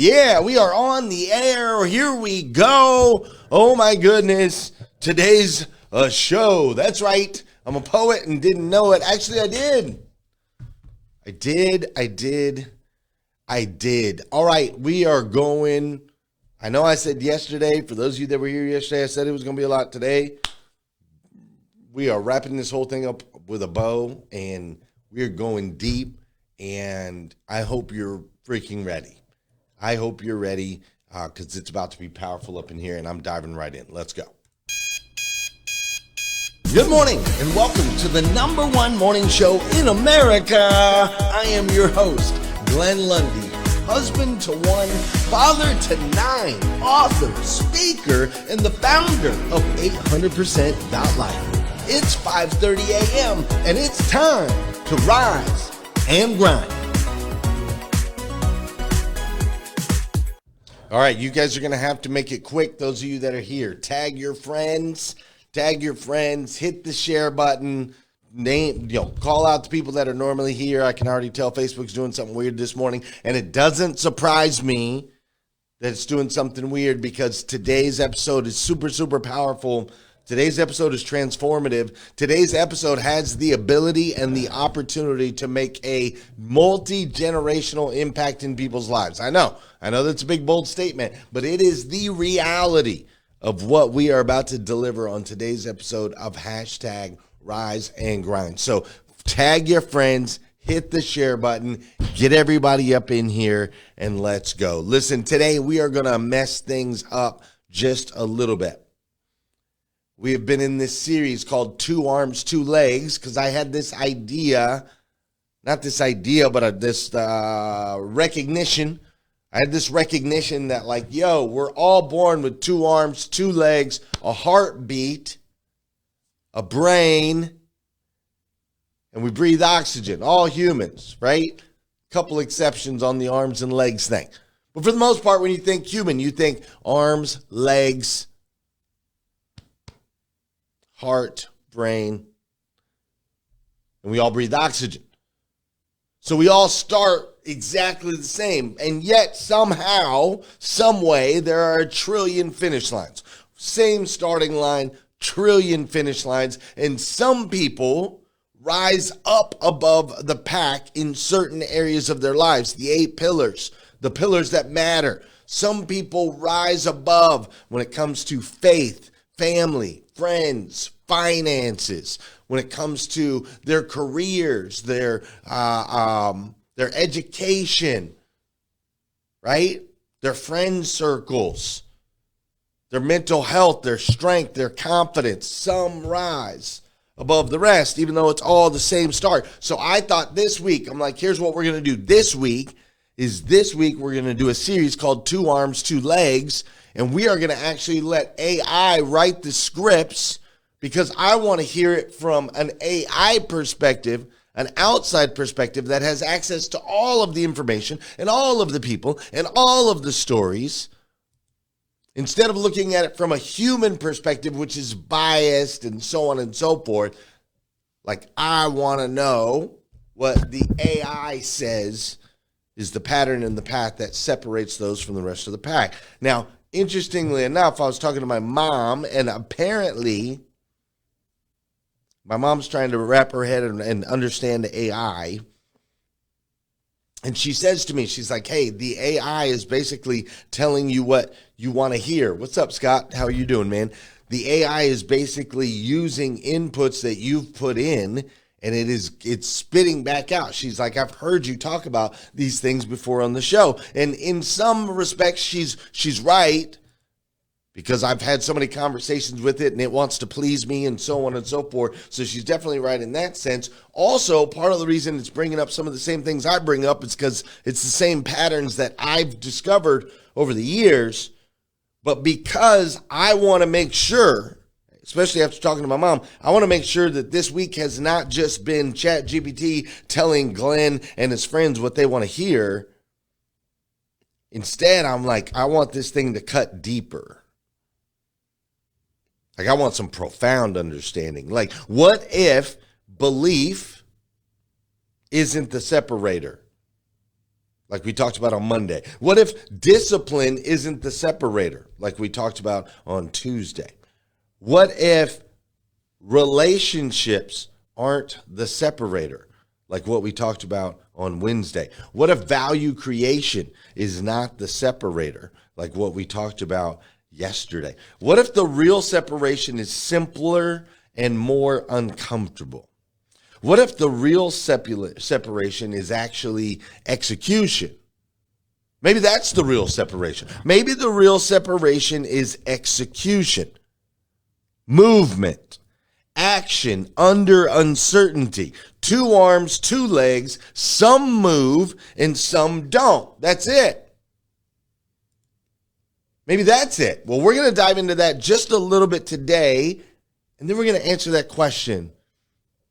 Yeah, we are on the air. Here we go. Oh my goodness. Today's a show. That's right. I'm a poet and didn't know it. Actually, I did. All right, we are going. I know I said yesterday, for those of you that were here yesterday, I said it was going to be a lot today. We are wrapping this whole thing up with a bow, and we're going deep, and I hope you're freaking ready. I hope you're ready because it's about to be powerful up in here, and I'm diving right in. Let's go. Good morning, and welcome to the #1 morning show in America. I am your host, Glenn Lundy, husband to 1, father to 9, author, speaker, and the founder of 800%.life. It's 5:30 a.m., and it's time to rise and grind. All right, you guys are going to have to make it quick. Those of you that are here, tag your friends, hit the share button, call out the people that are normally here. I can already tell Facebook's doing something weird this morning, and it doesn't surprise me that it's doing something weird because today's episode is super, super powerful. Today's episode is transformative. Today's episode has the ability and the opportunity to make a multi-generational impact in people's lives. I know that's a big, bold statement, but it is the reality of what we are about to deliver on today's episode of #Rise and Grind. So tag your friends, hit the share button, get everybody up in here, and let's go. Listen, today we are going to mess things up just a little bit. We have been in this series called 2 Arms, 2 Legs because I had this idea, this recognition. I had this recognition that we're all born with 2 arms, 2 legs, a heartbeat, a brain, and we breathe oxygen, all humans, right? Couple exceptions on the arms and legs thing. But for the most part, when you think human, you think arms, legs, heart, brain, and we all breathe oxygen. So we all start exactly the same, and yet somehow, some way, there are 1 trillion finish lines. Same starting line, 1 trillion finish lines, and some people rise up above the pack in certain areas of their lives, the 8 pillars, the pillars that matter. Some people rise above when it comes to faith, family, friends, finances, when it comes to their careers, their education, right? Their friend circles, their mental health, their strength, their confidence. Some rise above the rest, even though it's all the same start. So I thought this week, here's what we're going to do this week we're going to do a series called 2 Arms, 2 Legs, and we are going to actually let AI write the scripts because I want to hear it from an AI perspective, an outside perspective that has access to all of the information and all of the people and all of the stories, instead of looking at it from a human perspective, which is biased and so on and so forth. I want to know what the AI says is the pattern and the path that separates those from the rest of the pack. Now, interestingly enough, I was talking to my mom, and apparently my mom's trying to wrap her head and understand the AI. And she says to me, she's like, hey, the AI is basically telling you what you want to hear. What's up, Scott? How are you doing, man? The AI is basically using inputs that you've put in, and it's spitting back out. She's like, I've heard you talk about these things before on the show. And in some respects, she's right, because I've had so many conversations with it and it wants to please me and so on and so forth. So she's definitely right in that sense. Also, part of the reason it's bringing up some of the same things I bring up is because it's the same patterns that I've discovered over the years. But because I want to make sure, especially after talking to my mom, I want to make sure that this week has not just been ChatGPT telling Glenn and his friends what they want to hear. Instead, I'm like, I want this thing to cut deeper. I want some profound understanding. What if belief isn't the separator? like we talked about on Monday? What if discipline isn't the separator, like we talked about on Tuesday? What if relationships aren't the separator, like what we talked about on Wednesday? What if value creation is not the separator, like what we talked about yesterday? What if the real separation is simpler and more uncomfortable? What if the real separation is actually execution? Maybe that's the real separation. Maybe the real separation is execution, movement, action under uncertainty. 2 arms, 2 legs, some move and some don't. That's it. Maybe that's it. Well, we're going to dive into that just a little bit today, and then we're going to answer that question.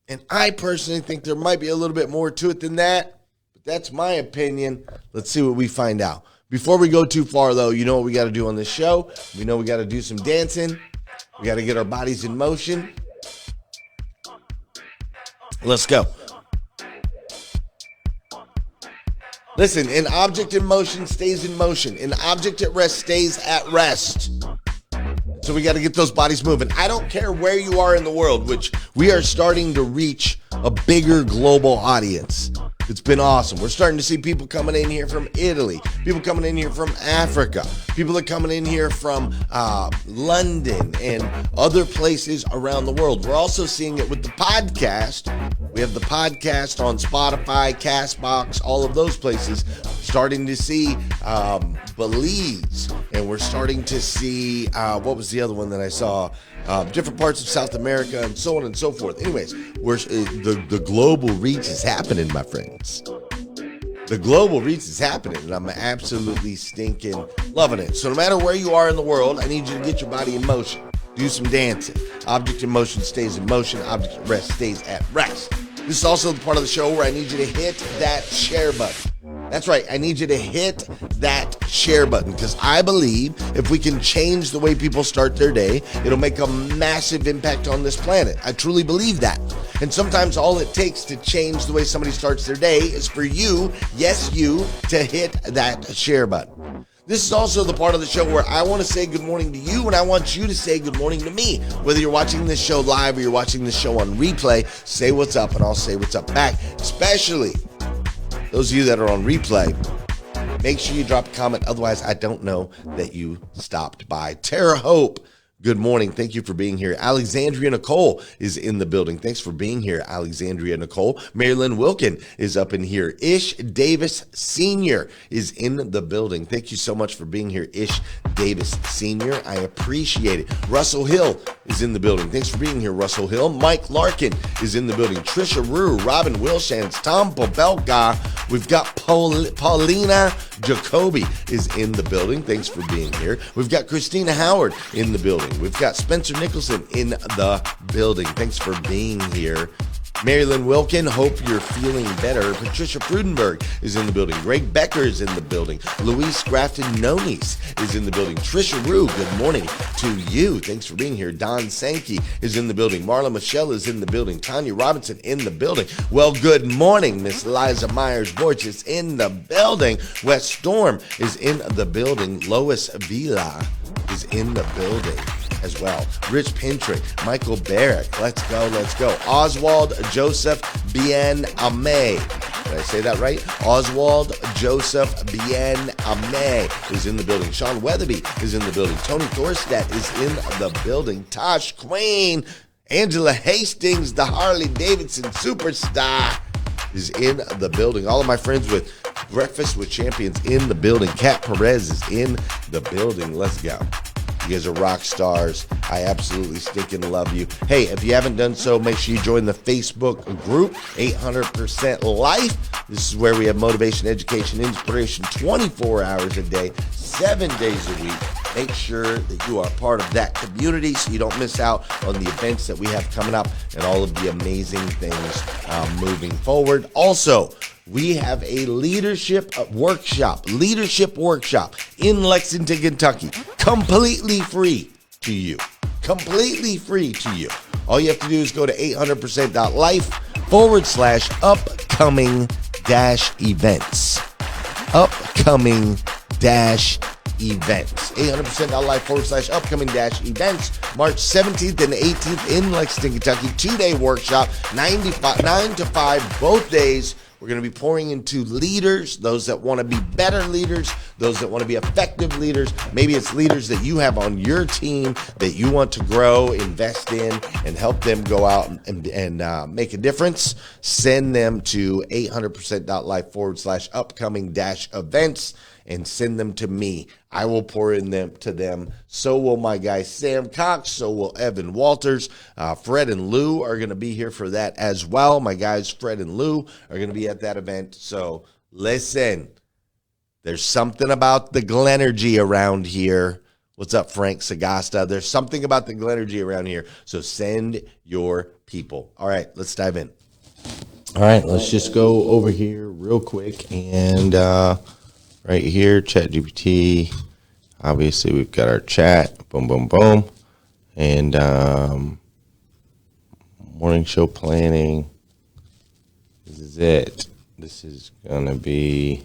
And I personally think there might be a little bit more to it than that, but that's my opinion. Let's see what we find out. Before we go too far, though, you know what we got to do on this show? We know we got to do some dancing. We got to get our bodies in motion. Let's go. Listen, an object in motion stays in motion. An object at rest stays at rest. So we got to get those bodies moving. I don't care where you are in the world, which we are starting to reach a bigger global audience. It's been awesome. We're starting to see people coming in here from Italy, people coming in here from Africa, people are coming in here from London and other places around the world. We're also seeing it with the podcast. We have the podcast on Spotify, CastBox, all of those places. Starting to see Belize, and we're starting to see, what was the other one that I saw? Different parts of South America and so on and so forth. Anyways, the global reach is happening, my friends. The global reach is happening, and I'm absolutely stinking loving it. So no matter where you are in the world, I need you to get your body in motion. Do some dancing. Object in motion stays in motion. Object at rest stays at rest. This is also the part of the show where I need you to hit that share button. That's right. I need you to hit that share button, because I believe if we can change the way people start their day, it'll make a massive impact on this planet. I truly believe that. And sometimes all it takes to change the way somebody starts their day is for you, yes, you, to hit that share button. This is also the part of the show where I want to say good morning to you, and I want you to say good morning to me. Whether you're watching this show live or you're watching this show on replay, say what's up, and I'll say what's up back. Especially those of you that are on replay, make sure you drop a comment. Otherwise, I don't know that you stopped by. Tara Hope, good morning. Thank you for being here. Alexandria Nicole is in the building. Thanks for being here, Alexandria Nicole. Marilyn Wilkin is up in here. Ish Davis Sr. is in the building. Thank you so much for being here, Ish Davis Sr. I appreciate it. Russell Hill is in the building. Thanks for being here, Russell Hill. Mike Larkin is in the building. Trisha Rue, Robin Wilshans, Tom Pobelka. We've got Paulina Jacoby is in the building. Thanks for being here. We've got Christina Howard in the building. We've got Spencer Nicholson in the building. Thanks for being here. Marilyn Wilkin, hope you're feeling better. Patricia Frudenberg is in the building. Greg Becker is in the building. Luis Grafton Nonis is in the building. Trisha Rue, good morning to you. Thanks for being here. Don Sankey is in the building. Marla Michelle is in the building. Tanya Robinson in the building. Well, good morning. Miss Liza Myers-Borch is in the building. Wes Storm is in the building. Lois Vila is in the building as well. Rich Pintrick, Michael Barrick, let's go. Oswald Joseph Bien Ame. Did I say that right? Oswald Joseph Bien Ame is in the building. Sean Weatherby is in the building. Tony Thorstad is in the building. Tosh Queen, Angela Hastings, the Harley Davidson superstar, is in the building. All of my friends with Breakfast with Champions in the building. Kat Perez is in the building. Let's go. You guys are rock stars. I absolutely stinking love you. Hey, if you haven't done so, make sure you join the Facebook group, 800% Life. This is where we have motivation, education, inspiration, 24 hours a day, 7 days a week. Make sure that you are part of that community so you don't miss out on the events that we have coming up and all of the amazing things moving forward. Also, we have a leadership workshop in Lexington, Kentucky, completely free to you. All you have to do is go to 800%.life/upcoming-events. upcoming dash events. 800%.life/upcoming dash events. March 17th and 18th in Lexington, Kentucky. 2-day workshop, 9 to 5, both days. We're going to be pouring into leaders, those that want to be better leaders, those that want to be effective leaders. Maybe it's leaders that you have on your team that you want to grow, invest in, and help them go out and make a difference. Send them to 800%.life/upcoming dash events and send them to me. I will pour in them to them. So will my guy Sam Cox. So will Evan Walters. Fred and Lou are going to be here for that as well. My guys Fred and Lou are going to be at that event. So listen, there's something about the Glenergy around here. What's up, Frank Sagasta? There's something about the Glenergy around here. So send your people. All right, let's dive in. All right, let's just go over here real quick and right here, ChatGPT. Obviously, we've got our chat. Boom, boom, boom. And morning show planning. This is it. This is going to be...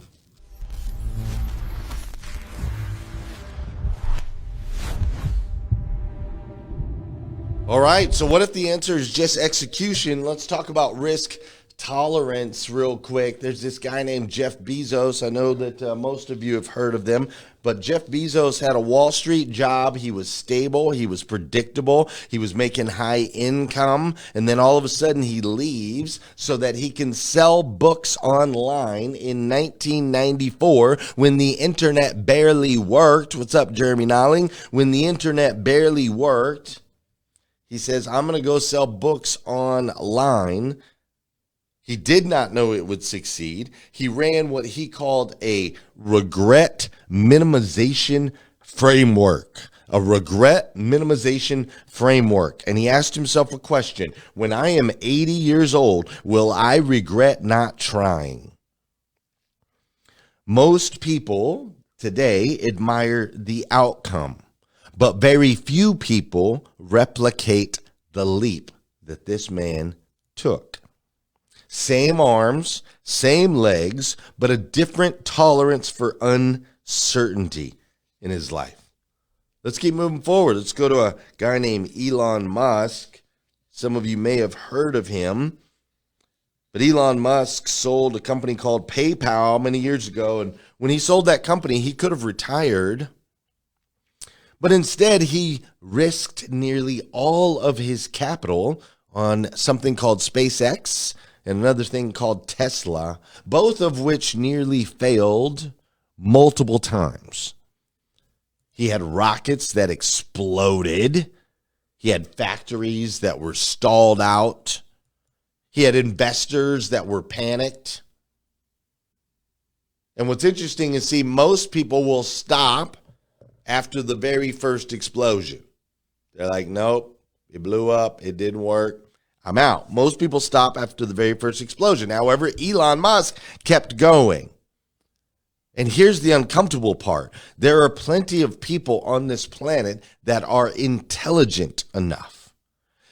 All right, so what if the answer is just execution? Let's talk about risk tolerance real quick. There's this guy named Jeff Bezos. I know that most of you have heard of them, but Jeff Bezos had a Wall Street job. He was stable. He was predictable. He was making high income. And then all of a sudden he leaves so that he can sell books online in 1994 when the internet barely worked. What's up, Jeremy Nolling? When the internet barely worked, he says, I'm going to go sell books online. He did not know it would succeed. He ran what he called a regret minimization framework. A regret minimization framework. And he asked himself a question. When I am 80 years old, will I regret not trying? Most people today admire the outcome, but very few people replicate the leap that this man took. Same arms, same legs, but a different tolerance for uncertainty in his life. Let's keep moving forward. Let's go to a guy named Elon Musk. Some of you may have heard of him, but Elon Musk sold a company called PayPal many years ago. And when he sold that company, he could have retired, but instead he risked nearly all of his capital on something called SpaceX and another thing called Tesla, both of which nearly failed multiple times. He had rockets that exploded. He had factories that were stalled out. He had investors that were panicked. And what's interesting is, see, most people will stop after the very first explosion. They're like, nope, it blew up, it didn't work, I'm out. Most people stop after the very first explosion. However, Elon Musk kept going. And here's the uncomfortable part. There are plenty of people on this planet that are intelligent enough.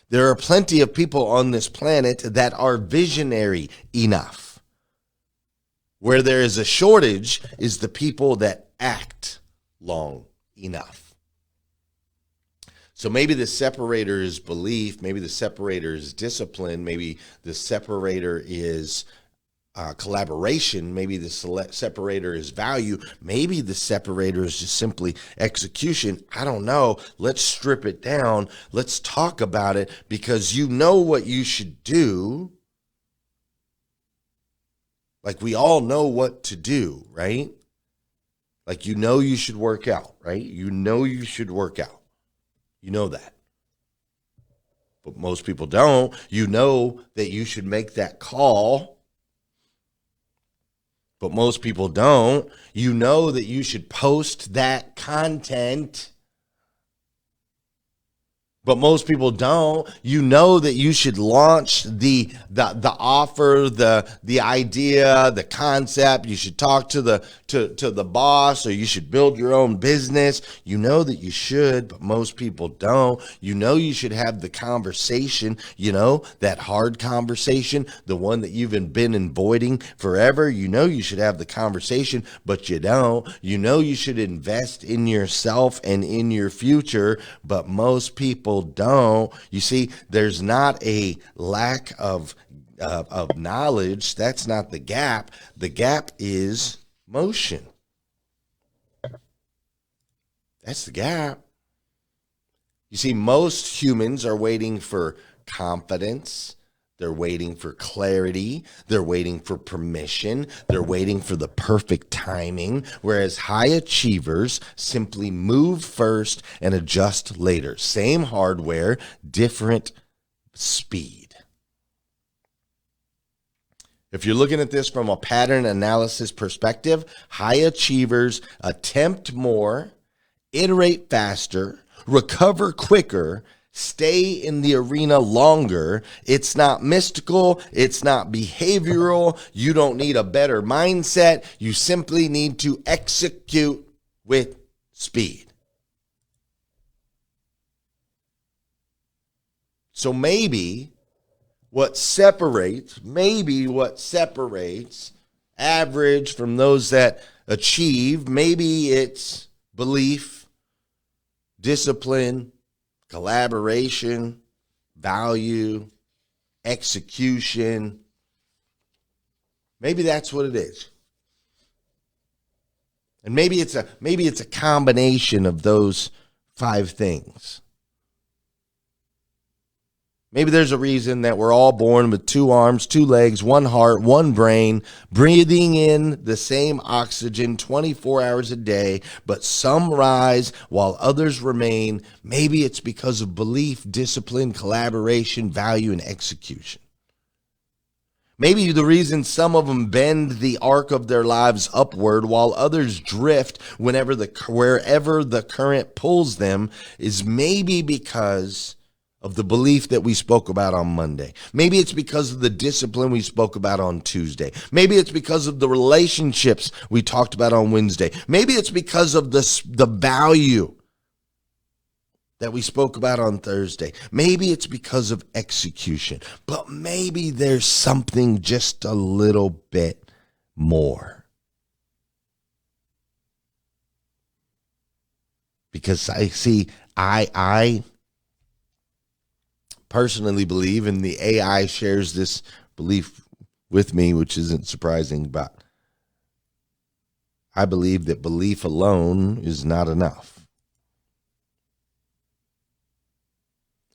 There are plenty of people on this planet that are visionary enough. Where there is a shortage is the people that act long enough. So maybe the separator is belief, maybe the separator is discipline, maybe the separator is collaboration, maybe the separator is value, maybe the separator is just simply execution. I don't know. Let's strip it down. Let's talk about it, because you know what you should do. Like, we all know what to do, right? Like, you know you should work out, right? You know you should work out. You know that. But most people don't. You know that you should make that call. But most people don't. You know that you should post that content. But most people don't. You know that you should launch the offer, the idea, the concept. You should talk to the boss, or you should build your own business. You know that you should, but most people don't. You know you should have the conversation, that hard conversation, the one that you've been avoiding forever. You know you should have the conversation, but you don't. You know you should invest in yourself and in your future, but most people don't. You see, there's not a lack of knowledge. That's not the gap. The gap is motion. That's the gap. You see, most humans are waiting for confidence. They're waiting for clarity. They're waiting for permission. They're waiting for the perfect timing, whereas high achievers simply move first and adjust later. Same hardware, different speed. If you're looking at this from a pattern analysis perspective, high achievers attempt more, iterate faster, recover quicker, stay in the arena longer. It's not mystical. It's not behavioral. You don't need a better mindset. You simply need to execute with speed. So maybe what separates average from those that achieve, maybe it's belief, discipline, collaboration, value, execution. Maybe that's what it is. And maybe it's a combination of those 5 things. Maybe there's a reason that we're all born with 2 arms, 2 legs, 1 heart, 1 brain, breathing in the same oxygen 24 hours a day, but some rise while others remain. Maybe it's because of belief, discipline, collaboration, value, and execution. Maybe the reason some of them bend the arc of their lives upward while others drift wherever the current pulls them is maybe because of the belief that we spoke about on Monday. Maybe it's because of the discipline we spoke about on Tuesday. Maybe it's because of the relationships we talked about on Wednesday. Maybe it's because of the value that we spoke about on Thursday. Maybe it's because of execution. But maybe there's something just a little bit more. Because I personally believe, and the AI shares this belief with me, which isn't surprising, but I believe that belief alone is not enough.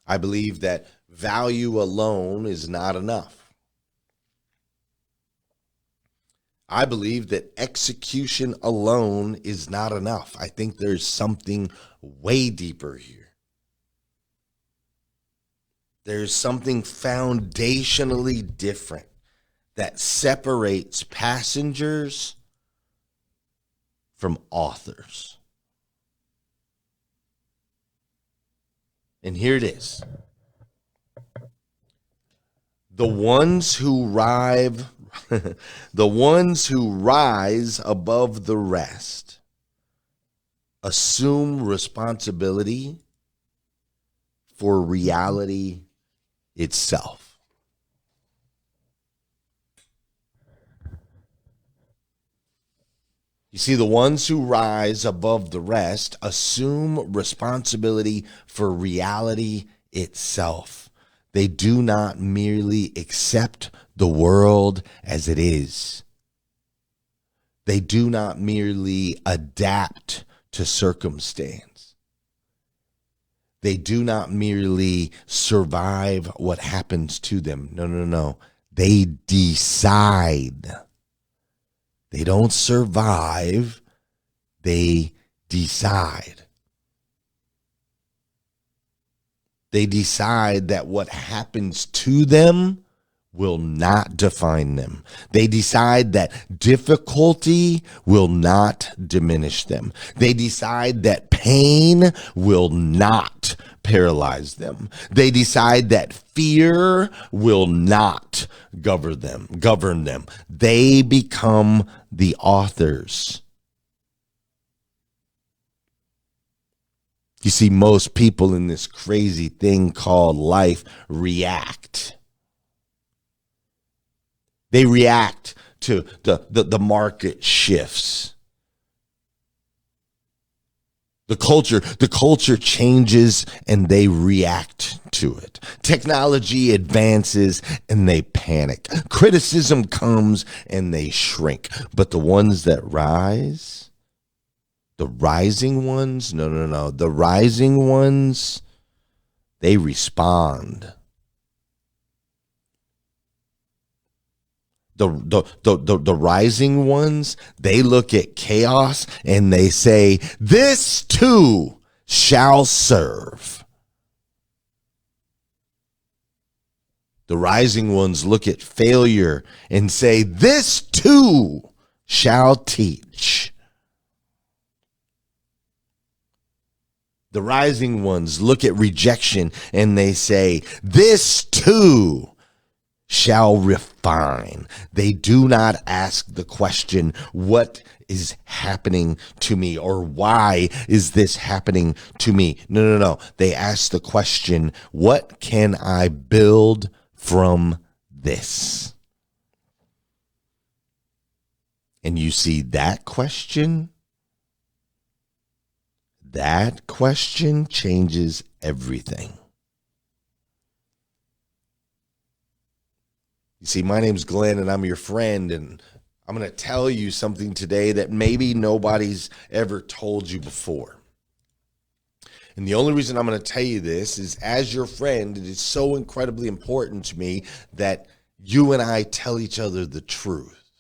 I believe that value alone is not enough. I believe that execution alone is not enough. I think there's something way deeper here. There's something foundationally different that separates passengers from authors. And here it is. The ones who rise above the rest assume responsibility for reality itself. You see, the ones who rise above the rest assume responsibility for reality itself. They do not merely accept the world as it is. They do not merely adapt to circumstance. They do not merely survive what happens to them. No. They decide. They don't survive. They decide. They decide that what happens to them will not define them. They decide that difficulty will not diminish them. They decide that pain will not paralyze them. They decide that fear will not govern them. They become the authors. You see, most people in this crazy thing called life react. They react to the market shifts. The culture changes and they react to it. Technology advances and they panic. Criticism comes and they shrink. But the ones that rise, the rising ones, the rising ones, they respond. The rising ones, they look at chaos and they say, this too shall serve. The rising ones look at failure and say, this too shall teach. The rising ones look at rejection and they say, this too shall refine. They do not ask the question, what is happening to me, or why is this happening to me? No. They ask the question, what can I build from this? And you see, that question changes everything. You see, my name's Glenn and I'm your friend, and I'm going to tell you something today that maybe nobody's ever told you before. And the only reason I'm going to tell you this is, as your friend, it is so incredibly important to me that you and I tell each other the truth.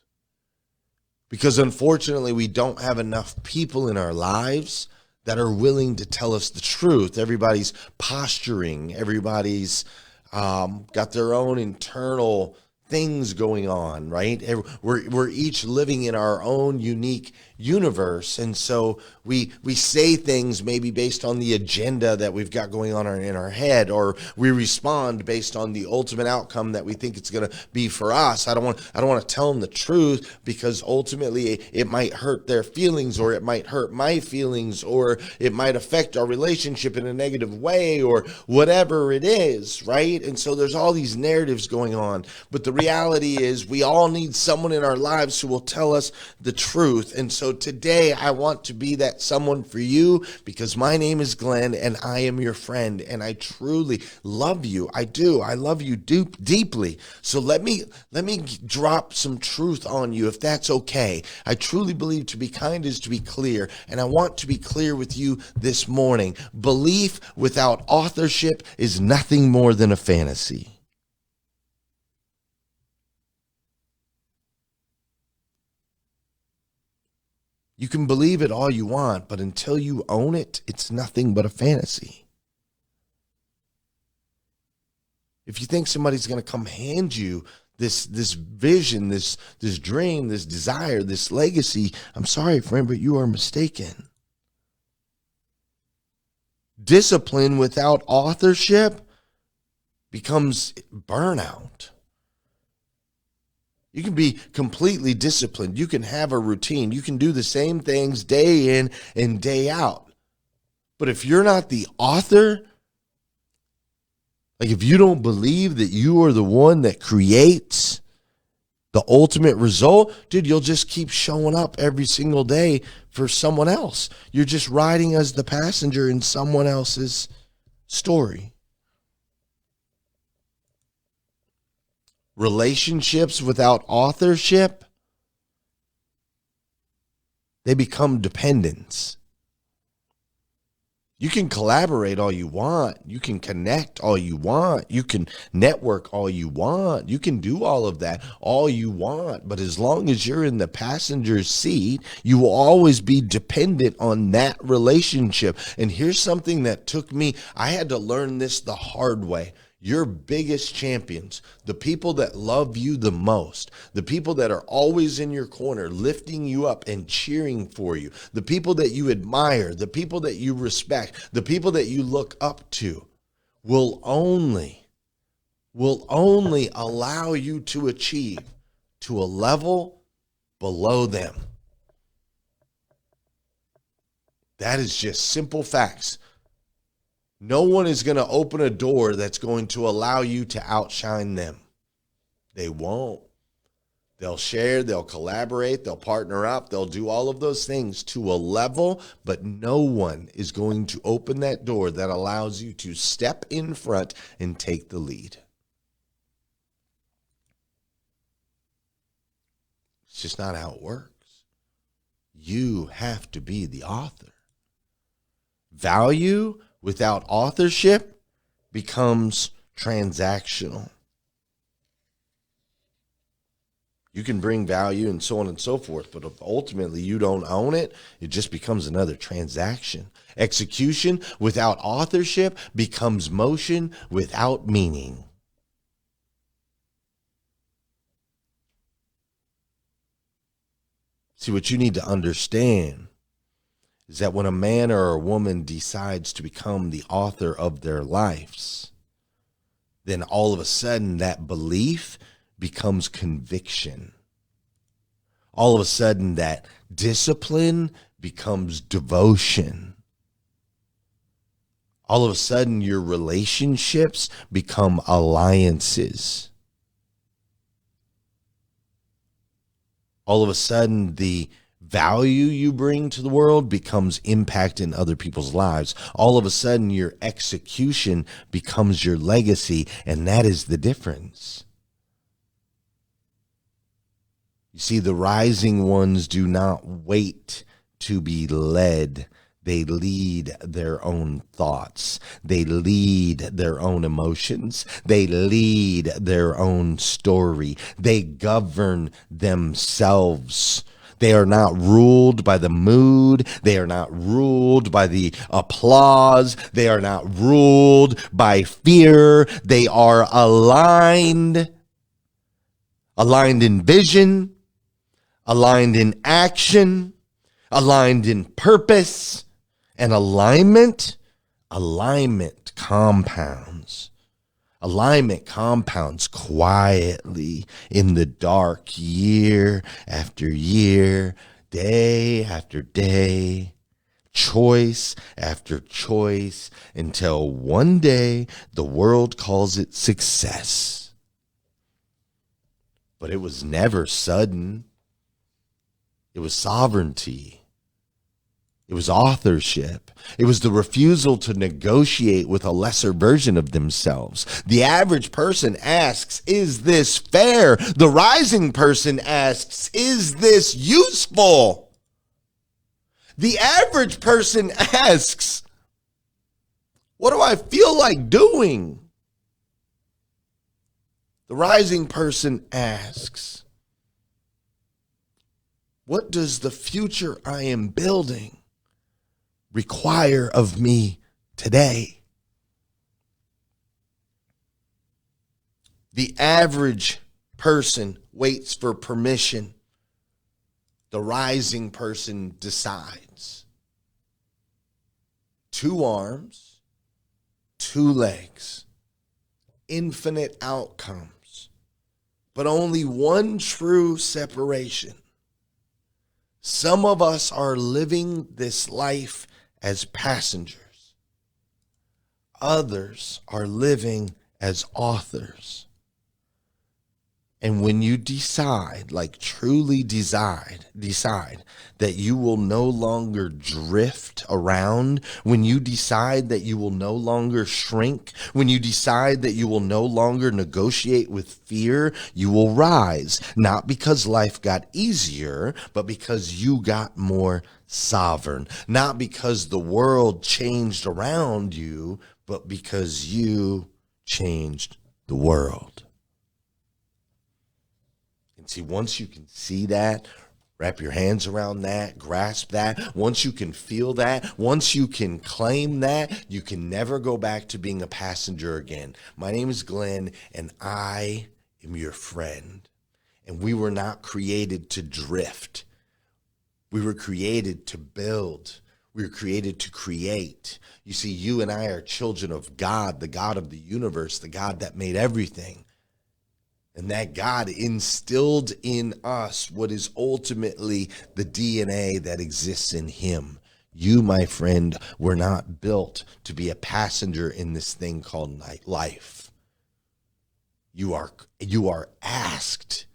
Because unfortunately, we don't have enough people in our lives that are willing to tell us the truth. Everybody's posturing. Everybody's got their own internal things going on, right? We're each living in our own unique universe, and so we say things maybe based on the agenda that we've got going on in our head, or we respond based on the ultimate outcome that we think it's going to be for us. I don't want to tell them the truth, because ultimately it might hurt their feelings, or it might hurt my feelings, or it might affect our relationship in a negative way, or whatever it is, right? And so there's all these narratives going on, but the reality is we all need someone in our lives who will tell us the truth. And so today I want to be that someone for you, because my name is Glenn and I am your friend, and I truly love you. I do. I love you deeply. So let me drop some truth on you, if that's okay. I truly believe to be kind is to be clear, and I want to be clear with you this morning. Belief without authorship is nothing more than a fantasy. You can believe it all you want, but until you own it, it's nothing but a fantasy. If you think somebody's going to come hand you this vision, this dream, this desire, this legacy, I'm sorry, friend, but you are mistaken. Discipline without authorship becomes burnout. You can be completely disciplined. You can have a routine. You can do the same things day in and day out. But if you're not the author, like if you don't believe that you are the one that creates the ultimate result, dude, you'll just keep showing up every single day for someone else. You're just riding as the passenger in someone else's story. Relationships without authorship, they become dependence. You can collaborate all you want. You can connect all you want. You can network all you want. You can do all of that all you want. But as long as you're in the passenger seat, you will always be dependent on that relationship. And here's something that took me, I had to learn this the hard way. Your biggest champions, the people that love you the most, the people that are always in your corner, lifting you up and cheering for you, the people that you admire, the people that you respect, the people that you look up to, will only allow you to achieve to a level below them. That is just simple facts. No one is going to open a door that's going to allow you to outshine them. They won't. They'll share, they'll collaborate, they'll partner up, they'll do all of those things to a level, but no one is going to open that door that allows you to step in front and take the lead. It's just not how it works. You have to be the author. Value without authorship becomes transactional. You can bring value and so on and so forth, but if ultimately you don't own it, it just becomes another transaction. Execution without authorship becomes motion without meaning. See, what you need to understand is that when a man or a woman decides to become the author of their lives, then all of a sudden that belief becomes conviction. All of a sudden that discipline becomes devotion. All of a sudden your relationships become alliances. All of a sudden the value you bring to the world becomes impact in other people's lives. All of a sudden your execution becomes your legacy, and that is the difference. You see, the rising ones do not wait to be led. They lead their own thoughts. They lead their own emotions. They lead their own story. They govern themselves. They are not ruled by the mood. They are not ruled by the applause. They are not ruled by fear. They are aligned in vision, aligned in action, aligned in purpose, and alignment compounds. Alignment compounds quietly in the dark, year after year, day after day, choice after choice, until one day the world calls it success. But it was never sudden. It was sovereignty. It was authorship. It was the refusal to negotiate with a lesser version of themselves. The average person asks, is this fair? The rising person asks, is this useful? The average person asks, what do I feel like doing? The rising person asks, what does the future I am building require of me today? The average person waits for permission. The rising person decides. 2 arms, 2 legs, infinite outcomes, but only one true separation. Some of us are living this life as passengers. Others are living as authors. And when you decide, like truly decide that you will no longer drift around, when you decide that you will no longer shrink, when you decide that you will no longer negotiate with fear, you will rise, not because life got easier, but because you got more sovereign, not because the world changed around you, but because you changed the world. See, once you can see that, Wrap your hands around that, grasp that. Once you can feel that, once you can claim that, you can never go back to being a passenger again. My name is Glenn, and I am your friend. And we were not created to drift. We were created to build. We were created to create. You see, you and I are children of God, the God of the universe, the God that made everything. And that God instilled in us what is ultimately the DNA that exists in him. You, my friend, were not built to be a passenger in this thing called life. You are asked.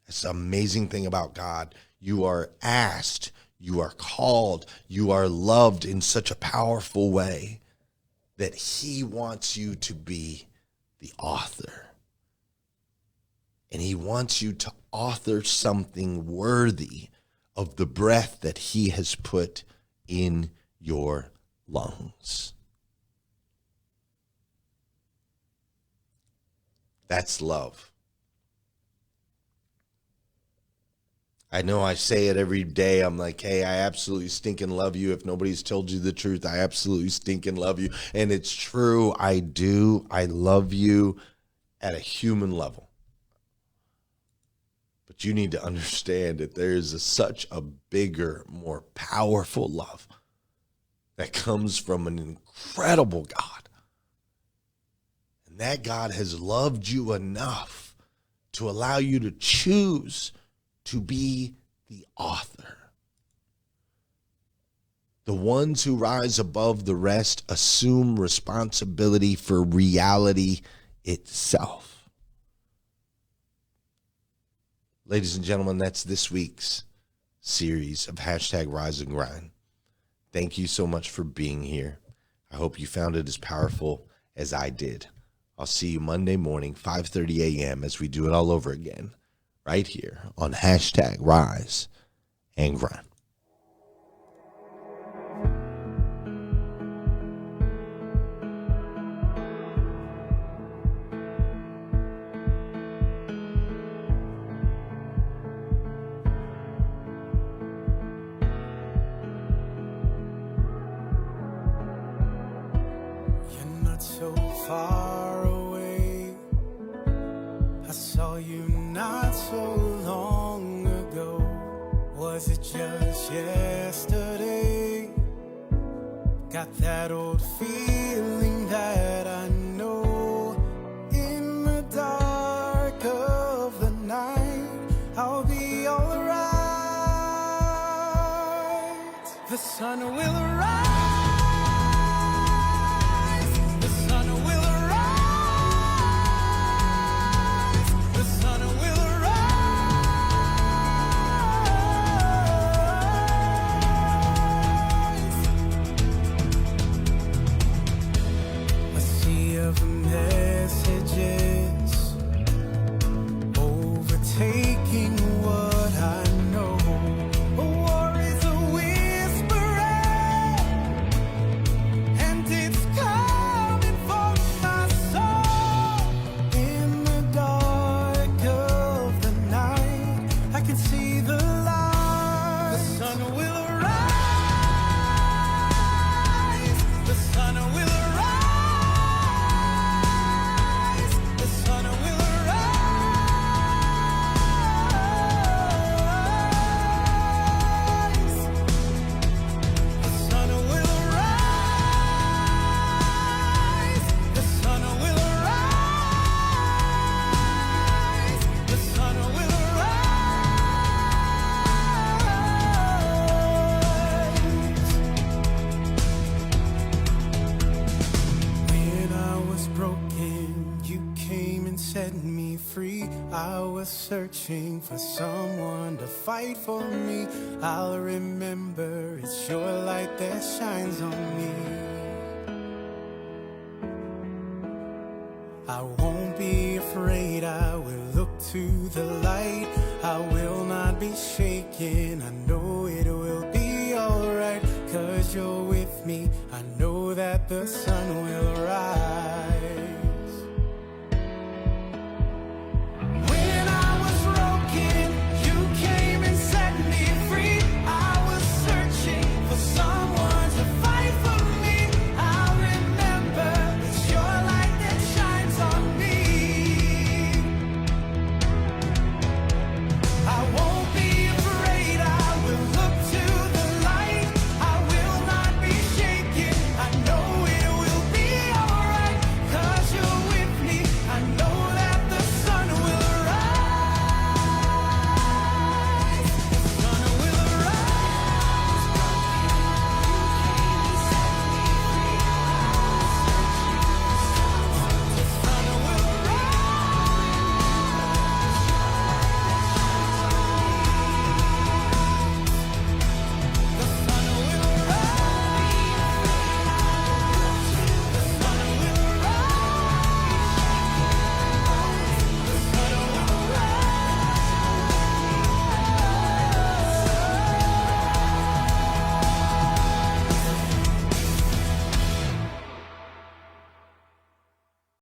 That's the amazing thing about God. You are asked, you are called, you are loved in such a powerful way that he wants you to be the author. And he wants you to author something worthy of the breath that he has put in your lungs. That's love. I know I say it every day. I'm like, hey, I absolutely stinking love you. If nobody's told you the truth, I absolutely stinking love you. And it's true. I do. I love you at a human level. But you need to understand that there is such a bigger, more powerful love that comes from an incredible God. And that God has loved you enough to allow you to choose to be the author. The ones who rise above the rest assume responsibility for reality itself. Ladies and gentlemen, that's this week's series of #RiseandGrind. Thank you so much for being here. I hope you found it as powerful as I did. I'll see you Monday morning, 5:30 a.m. as we do it all over again, right here on #RiseandGrind. So far away, I saw you not so long ago. Was it just yesterday? Got that old feeling that I know. In the dark of the night, I'll be alright. The sun will arise. Overtaking what I know. A war is a whisper, and it's coming for my soul. In the dark of the night, I can see the light. The sun will arise. The sun will arise. I was searching for someone to fight for me. I'll remember it's your light that shines on me. I won't be afraid, I will look to the light. I will not be shaken, I know it will be alright. 'Cause you're with me, I know that the sun will rise.